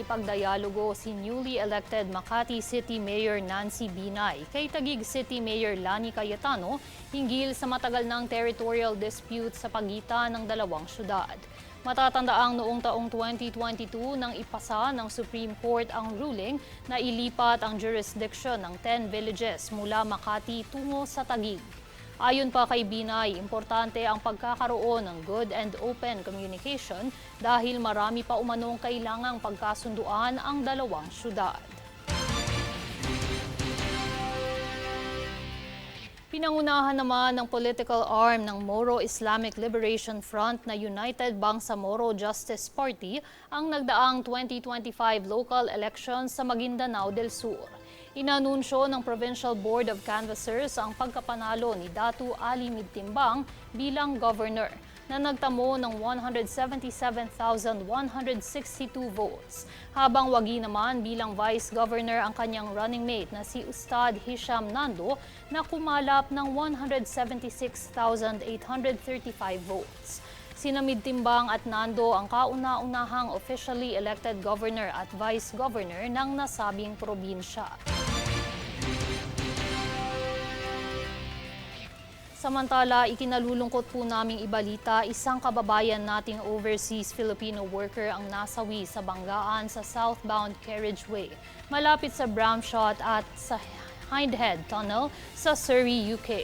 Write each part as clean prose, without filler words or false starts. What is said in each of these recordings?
makikipagdialogo si newly elected Makati City Mayor Nancy Binay kay Taguig City Mayor Lani Cayetano hinggil sa matagal ng territorial dispute sa pagitan ng dalawang syudad. Matatandaang noong taong 2022 nang ipasa ng Supreme Court ang ruling na ilipat ang jurisdiction ng 10 villages mula Makati tungo sa Taguig. Ayon pa kay Binay, importante ang pagkakaroon ng good and open communication dahil marami pa umanong kailangang pagkasunduan ang dalawang syudad. Pinangunahan naman ng political arm ng Moro Islamic Liberation Front na United Bangsamoro Justice Party ang nagdaang 2025 local elections sa Maguindanao del Sur. Inanunsyo ng Provincial Board of Canvassers ang pagkapanalo ni Datu Ali Midtimbang bilang governor na nagtamo ng 177,162 votes, habang wagi naman bilang vice governor ang kanyang running mate na si Ustad Hisham Nando na kumalap ng 176,835 votes. Sina Midtimbang at Nando ang kauna-unahang officially elected governor at vice governor ng nasabing probinsya. Samantala, ikinalulungkot po naming ibalita, isang kababayan nating overseas Filipino worker ang nasawi sa banggaan sa southbound carriageway, malapit sa Bramshot at sa Hindhead Tunnel sa Surrey, UK.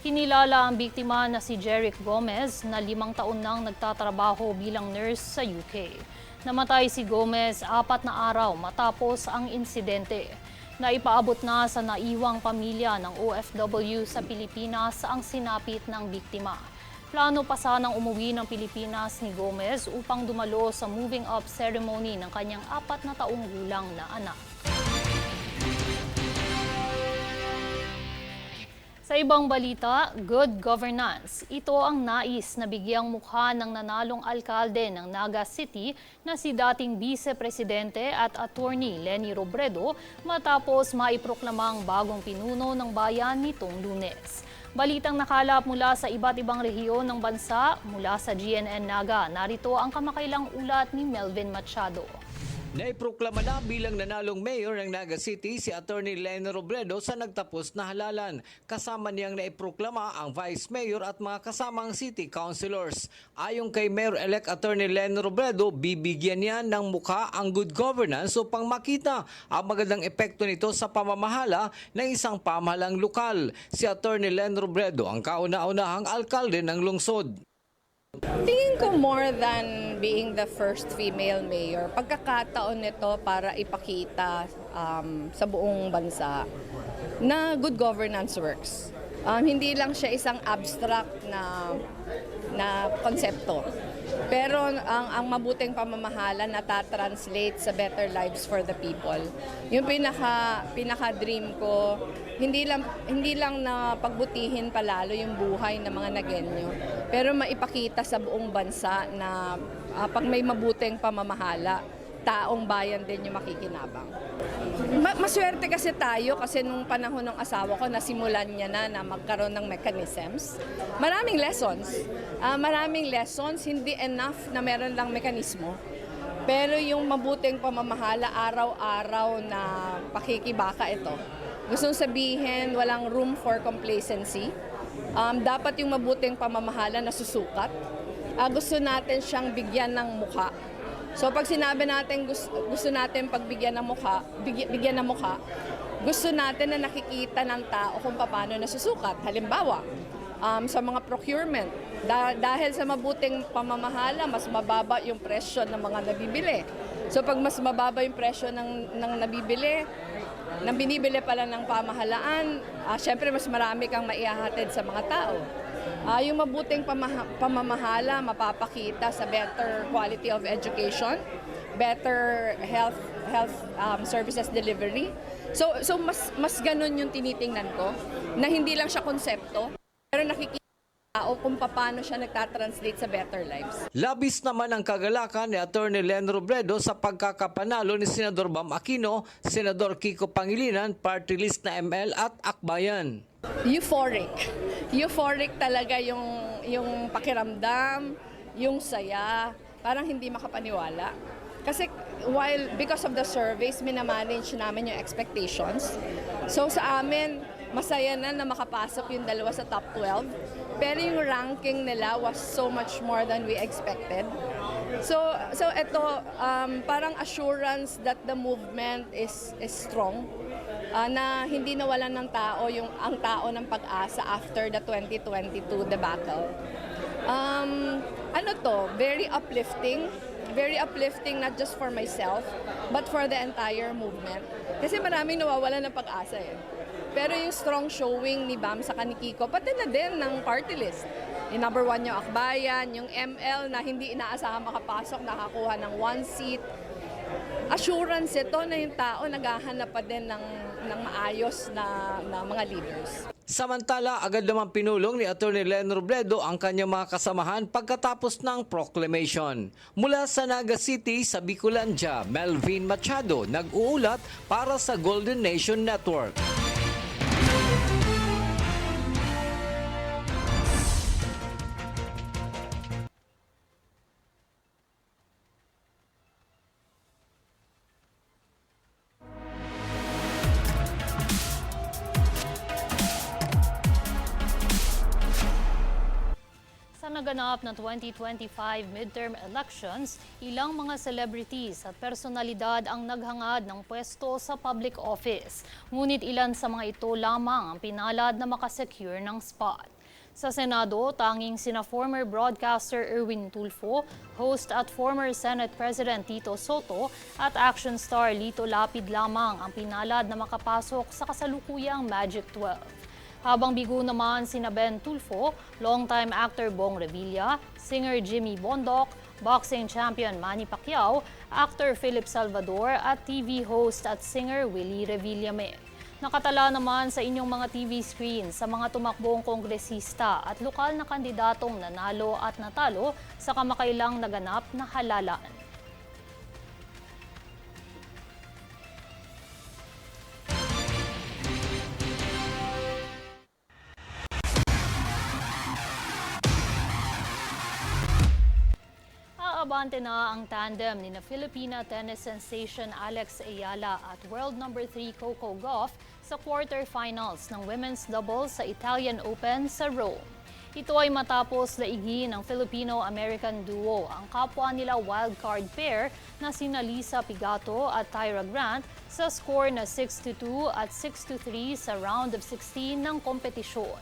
Kinilala ang biktima na si Jeric Gomez na 5 taon nang nagtatrabaho bilang nurse sa UK. Namatay si Gomez 4 na araw matapos ang insidente. Naipaabot na sa naiwang pamilya ng OFW sa Pilipinas ang sinapit ng biktima. Plano pa sanang umuwi ng Pilipinas ni Gomez upang dumalo sa moving up ceremony ng kanyang 4 na taong gulang na anak. Sa ibang balita, good governance. Ito ang nais na bigyang mukha ng nanalong alkalde ng Naga City na si dating Vice-Presidente at Attorney Leni Robredo matapos maiproklamang bagong pinuno ng bayan nitong Lunes. Balitang nakalap mula sa iba't ibang rehiyon ng bansa mula sa GNN Naga. Narito ang kamakailang ulat ni Melvin Machado. Naiproklama na bilang nanalong mayor ng Naga City si Attorney Leni Robredo sa nagtapos na halalan. Kasama niyang naiproklama ang Vice Mayor at mga kasamang City Councilors. Ayon kay Mayor-elect Attorney Leni Robredo, bibigyan niya ng mukha ang good governance upang makita ang magandang epekto nito sa pamamahala ng isang pamahalang lokal. Si Attorney Leni Robredo ang kauna-unahang alkalde ng lungsod. Tingin ko more than being the first female mayor, pagkakataon nito para ipakita sa buong bansa na good governance works. Hindi lang siya isang abstract na konsepto. Pero ang mabuting pamamahala natatranslate sa better lives for the people. Yung pinaka-dream ko, hindi lang na pagbutihin palalo yung buhay ng mga Nagenyo, pero maipakita sa buong bansa na pag may mabuting pamamahala, taong bayan din yung makikinabang. Maswerte kasi tayo kasi nung panahon ng asawa ko, nasimulan niya na magkaroon ng mechanisms. Maraming lessons, hindi enough na meron lang mekanismo. Pero yung mabuting pamamahala, araw-araw na pakikibaka ito. Gusto sabihin, walang room for complacency. Dapat yung mabuting pamamahala na susukat. Gusto natin siyang bigyan ng mukha. So pag sinabi natin gusto natin pagbigyan ng mukha, bigyan ng mukha, gusto natin na nakikita ng tao kung paano nasusukat. Halimbawa, sa mga procurement, dahil sa mabuting pamamahala, mas mababa yung presyo ng mga nabibili. So pag mas mababa yung presyo ng nabibili, nang binibili pala ng pamahalaan, syempre mas marami kang maihahatid sa mga tao. Yung mabuting pamamahala mapapakita sa better quality of education, better health services delivery. So mas ganun yung tinitingnan ko, na hindi lang siya konsepto, pero nakikita tao kung paano siya nagtatranslate sa better lives. Labis naman ang kagalakan ni Attorney Leni Robredo sa pagkakapanalo ni Senador Bam Aquino, Senador Kiko Pangilinan, party list na ML at Akbayan. Euphoric talaga yung pakiramdam, yung saya, parang hindi makapaniwala. Kasi while because of the surveys, minamanage namin yung expectations. So sa amin, masaya na makapasok yung dalawa sa top 12. Pero yung ranking nila was so much more than we expected. So ito, parang assurance that the movement is strong. Na hindi nawalan ng tao ang tao ng pag-asa after the 2022 debacle. Very uplifting not just for myself, but for the entire movement. Kasi maraming nawawalan ng pag-asa eh. Pero yung strong showing ni Bam sa Kiko, pati na din ng party list. Yung number 1 yung Akbayan, yung ML na hindi inaasahan makapasok, nakakuha ng 1 seat. Assurance ito na yung tao naghahanap pa din ng maayos na mga leaders. Samantala, agad naman pinulong ni Atty. Len Robredo ang kanyang mga kasamahan pagkatapos ng proclamation. Mula sa Naga City sa Bicolandia, Melvin Machado nag-uulat para sa Golden Nation Network. Sa naganap na 2025 midterm elections, ilang mga celebrities at personalidad ang naghangad ng pwesto sa public office. Ngunit ilan sa mga ito lamang ang pinalad na makasecure ng spot. Sa Senado, tanging sina former broadcaster Erwin Tulfo, host at former Senate President Tito Soto at action star Lito Lapid lamang ang pinalad na makapasok sa kasalukuyang Magic 12. Habang bigo naman sina Ben Tulfo, longtime actor Bong Revilla, singer Jimmy Bondoc, boxing champion Manny Pacquiao, actor Philip Salvador at TV host at singer Willie Revillame. Nakatala naman sa inyong mga TV screen sa mga tumakbong kongresista at lokal na kandidatong nanalo at natalo sa kamakailang naganap na halalan. Aabante na ang tandem ni Filipina tennis sensation Alex Ayala at world number 3 Coco Gauff sa quarterfinals ng women's doubles sa Italian Open sa Rome. Ito ay matapos laigin ng Filipino-American duo ang kapwa nila wildcard pair na sina Lisa Pigato at Tyra Grant sa score na 6-2 at 6-3 sa round of 16 ng kompetisyon.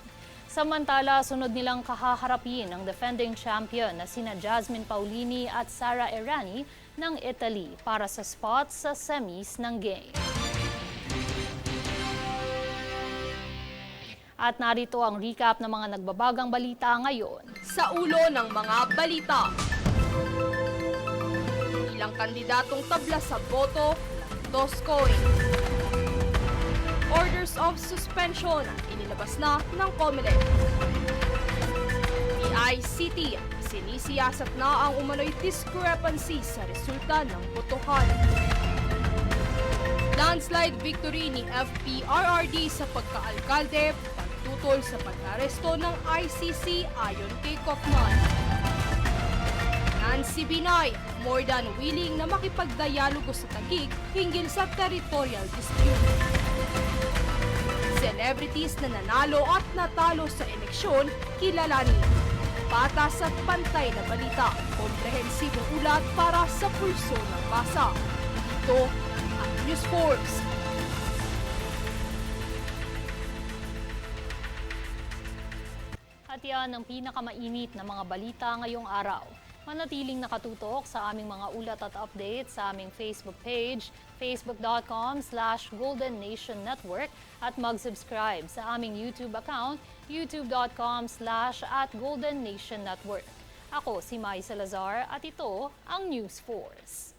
Samantala, sunod nilang kahaharapin ang defending champion na sina Jasmine Paolini at Sara Errani ng Italy para sa spot sa semis ng game. At narito ang recap ng mga nagbabagang balita ngayon. Sa ulo ng mga balita. Ilang kandidatong tabla sa boto, Toscoin. Orders of suspension inilabas na ng COMELEC. PICT, sinisiyasat na ang umano'y discrepancy sa resulta ng botohan. Landslide victory ni FPRRD sa pagkaalkalde, pagtutol sa pag-aresto ng ICC ayon kay Kaufman. Nancy Binay, more than willing na makipagdialogo sa Taguig hinggil sa territorial dispute. Celebrities na nanalo at natalo sa eleksyon, kilalanin. Patas at pantay na balita, komprehensibong ulat para sa pulso ng masa. Ito ang News Force. At yan ang pinakamainit na mga balita ngayong araw. Manatiling nakatutok sa aming mga ulat at updates sa aming Facebook page, facebook.com/Golden Nation Network at mag-subscribe sa aming YouTube account, youtube.com/@Golden Nation Network. Ako si Mai Salazar at ito ang News Force.